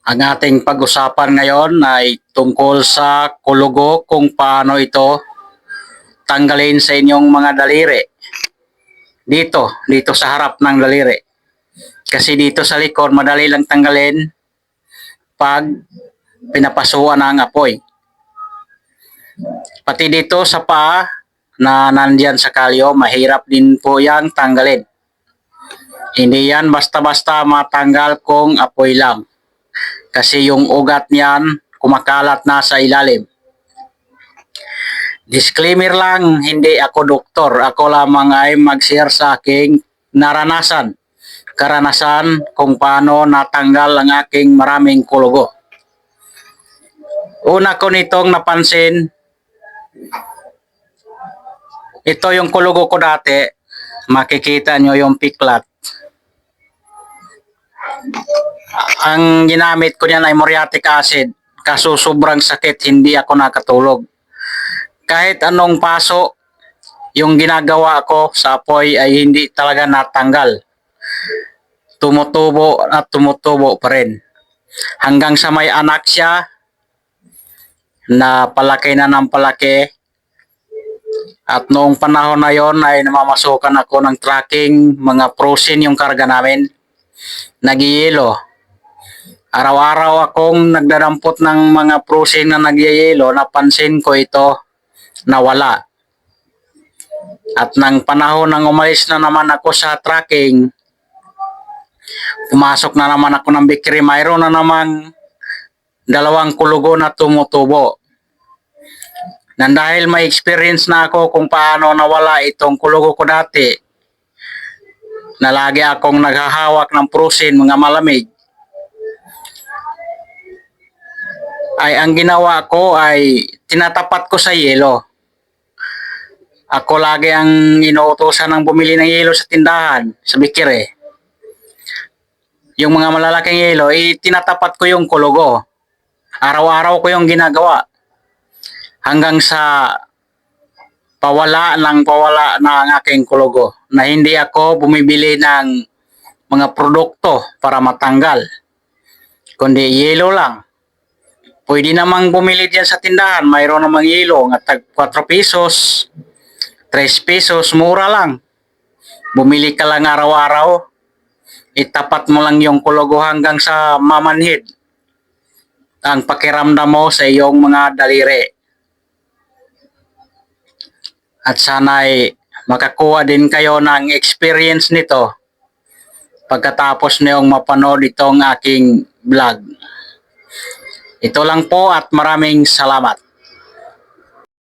Ang ating pag-usapan ngayon ay tungkol sa kulugo kung paano ito tanggalin sa inyong mga daliri. Dito sa harap ng daliri. Kasi dito sa likod, madali lang tanggalin pag pinapasuan ng apoy. Pati dito sa paa na nandyan sa kalyo, mahirap din po yang tanggalin. Hindi yan basta-basta matanggal kung apoy lang. Kasi yung ugat niyan kumakalat na sa ilalim. Disclaimer lang, hindi ako doktor. Ako lamang ay mag-share sa aking karanasan kung paano natanggal ang aking maraming kulugo. Una ko nitong napansin, ito yung kulugo ko dati. Makikita nyo yung piklat. Ang ginamit ko niyan ay muriatic acid. Kaso sobrang sakit, hindi ako nakatulog. Kahit anong paso yung ginagawa ko sa apoy ay hindi talaga natanggal. Tumutubo at tumutubo pa rin. Hanggang sa may anak siya na palaki na ng palaki. At noong panahon na yon ay namamasukan ako ng tracking, mga prosin yung karga namin. Nagyayelo. Araw-araw akong nagdadampot ng mga prosin na nagyayelo, napansin ko ito nawala. At nang panahon nang umalis na naman ako sa tracking, pumasok na naman ako ng bakery, mayroon na namang 2 kulugo na tumutubo. Nang dahil may experience na ako kung paano nawala itong kulugo ko dati, na lagi akong naghahawak ng prusin, mga malamig, ay ang ginawa ko ay tinatapat ko sa yelo. Ako lagi ang inuutosan ng bumili ng yelo sa tindahan, sa bakery. Yung mga malalaking yelo, tinatapat ko yung kulugo. Araw-araw ko yung ginagawa. Hanggang sa pawala na ang aking kulugo. Na hindi ako bumibili ng mga produkto para matanggal. Kundi yelo lang. Pwede namang bumili dyan sa tindahan. Mayroon namang yelo nga tag 4 pesos, 3 pesos, mura lang. Bumili ka lang araw-araw. Itapat mo lang yung kulugo hanggang sa mamanhid ang pakiramdam mo sa iyong mga daliri. At sana'y makakuha din kayo ng experience nito pagkatapos niyong mapanood itong aking vlog. Ito lang po at maraming salamat.